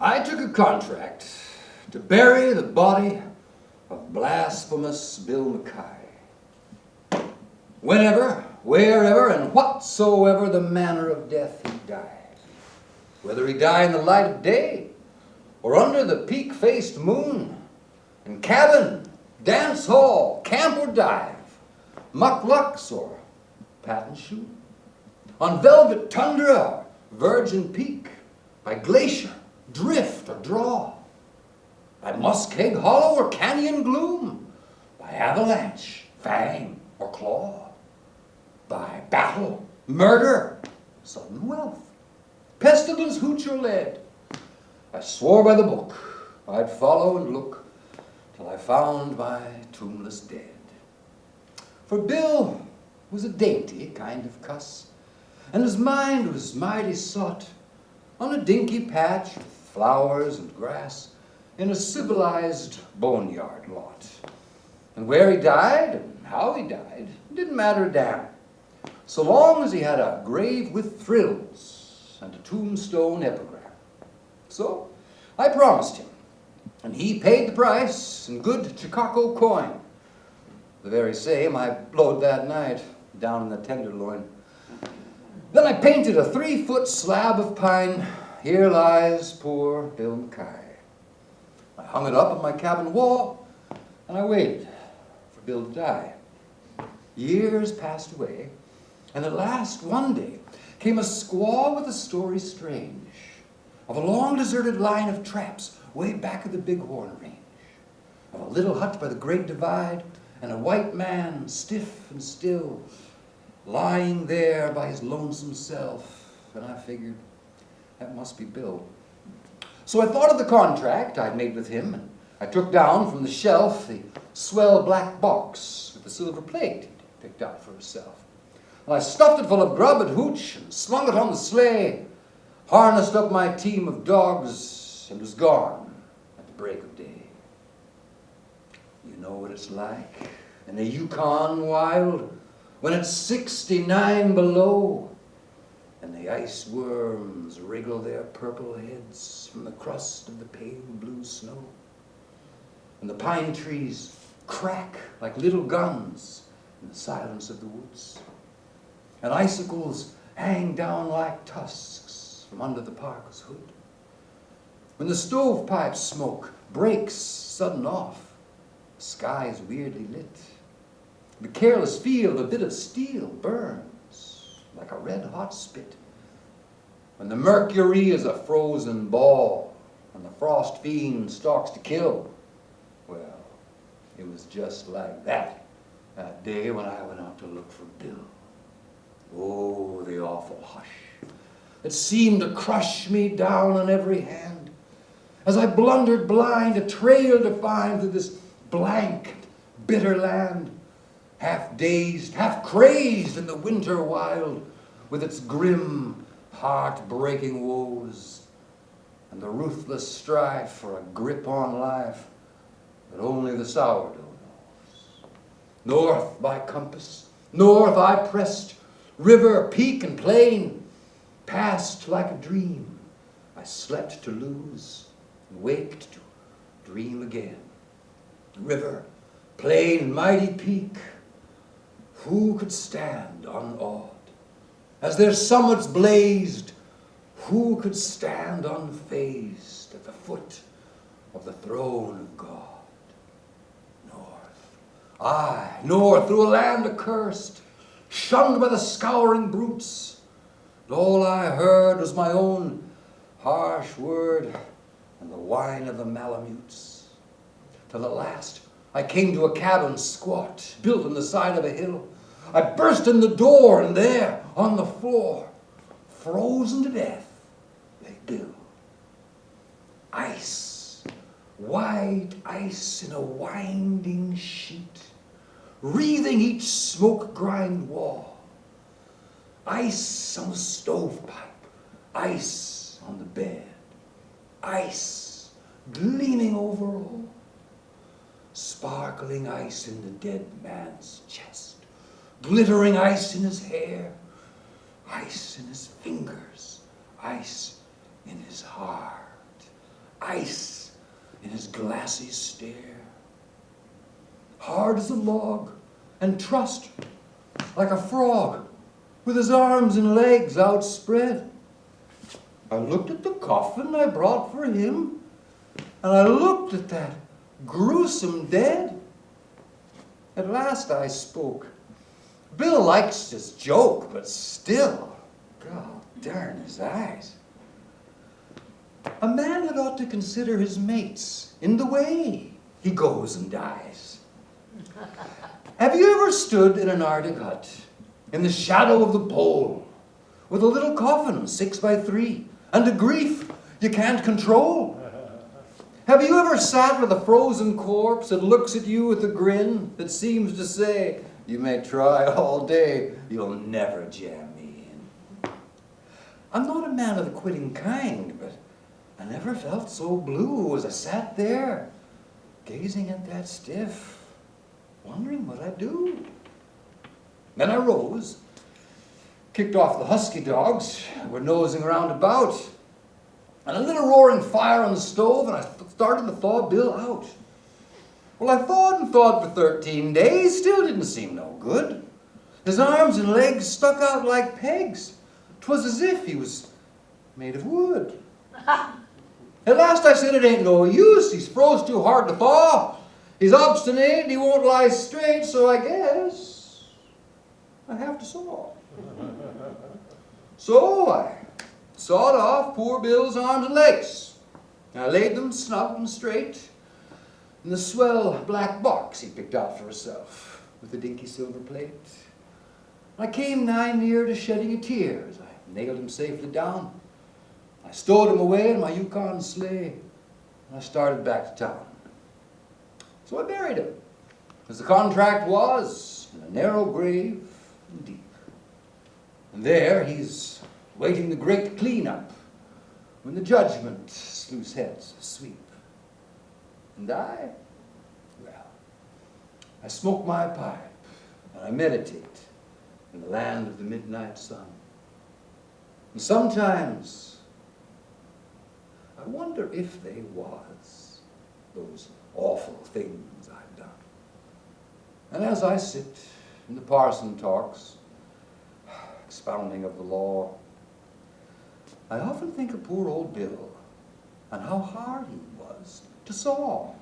I took a contract to bury the body of Blasphemous Bill Mackay. Whenever, wherever, and whatsoever the manner of death he died. Whether he die in the light of day, or under the peak-faced moon, in cabin, dance hall, camp or dive, mucklucks or patent shoe, on velvet tundra, virgin peak, by glacier, drift or draw, by muskeg hollow or canyon gloom, by avalanche, fang or claw, by battle, murder, sudden wealth, pestilence, hooch or lead. I swore by the book I'd follow and look till I found my tombless dead. For Bill was a dainty kind of cuss, and his mind was mighty sought on a dinky patch with flowers and grass in a civilized boneyard lot. And where he died and how he died didn't matter a damn, so long as he had a grave with thrills and a tombstone epigram. So I promised him, and he paid the price in good Chicago coin, the very same I blowed that night down in the Tenderloin. Then I painted a 3-foot slab of pine. Here lies poor Bill Mackay. I hung it up on my cabin wall, and I waited for Bill to die. Years passed away, and at last one day came a squaw with a story strange of a long deserted line of traps way back of the Bighorn Range, of a little hut by the Great Divide, and a white man, stiff and still, lying there by his lonesome self. And I figured, that must be Bill. So I thought of the contract I'd made with him, and I took down from the shelf the swell black box with the silver plate he'd picked out for himself. And I stuffed it full of grub and hooch and slung it on the sleigh, harnessed up my team of dogs, and was gone at the break of day. You know what it's like in the Yukon wild when it's 69 below and the ice worms wriggle their purple heads from the crust of the pale blue snow, and the pine trees crack like little guns in the silence of the woods, and icicles hang down like tusks from under the parka's hood. When the stovepipe smoke breaks sudden off, the sky is weirdly lit. The careless feel of a bit of steel burns like a red-hot spit. When the mercury is a frozen ball and the frost fiend stalks to kill, well, it was just like that day when I went out to look for Bill. Oh, the awful hush. It seemed to crush me down on every hand as I blundered blind, a trail to find through this blank, bitter land, half dazed, half crazed in the winter wild, with its grim, heart-breaking woes and the ruthless strife for a grip on life that only the sourdough knows. North by compass, north I pressed, river, peak, and plain, passed like a dream. I slept to lose and waked to dream again. River, plain, mighty peak, who could stand unawed? As their summits blazed, who could stand unfazed at the foot of the throne of God? North, aye, north, through a land accursed, shunned by the scouring brutes. And all I heard was my own harsh word and the whine of the Malamutes. Till at last I came to a cabin squat, built on the side of a hill. I burst in the door, and there, on the floor, frozen to death, lay Bill. Ice, white ice in a winding sheet, wreathing each smoke-grimed wall. Ice on the stovepipe, ice on the bed, ice gleaming over all, sparkling ice in the dead man's chest, glittering ice in his hair, ice in his fingers, ice in his heart, ice in his glassy stare. Hard as a log, and trussed like a frog, with his arms and legs outspread. I looked at the coffin I brought for him, and I looked at that gruesome dead. At last I spoke. Bill likes his joke, but still, God darn his eyes. A man had ought to consider his mates in the way he goes and dies. Have you ever stood in an Arctic hut, in the shadow of the pole, with a little coffin 6 by 3, and a grief you can't control? Have you ever sat with a frozen corpse that looks at you with a grin that seems to say, you may try all day, you'll never jam me in? I'm not a man of the quitting kind, but I never felt so blue as I sat there, gazing at that stiff, wondering what I'd do. Then I rose, kicked off the husky dogs that were nosing around about, and I lit a roaring fire on the stove, and I started to thaw Bill out. Well, I thawed and thawed for 13 days, still didn't seem no good. His arms and legs stuck out like pegs. 'Twas as if he was made of wood. At last I said it ain't no use, he's froze too hard to thaw. He's obstinate, he won't lie straight, so I guess I have to saw. So I sawed off poor Bill's arms and legs. I laid them snug and straight in the swell black box he picked out for himself with the dinky silver plate. I came nigh near to shedding a tear as I nailed him safely down. I stowed him away in my Yukon sleigh, and I started back to town. So I buried him, as the contract was, in a narrow grave and deep. And there he's waiting the great clean-up when the judgment sluice heads sweep. And I, well, I smoke my pipe and I meditate in the land of the midnight sun. And sometimes I wonder if they was those awful things I've done. And as I sit in the parson talks, expounding of the law, I often think of poor old Bill and how hard he was to saw.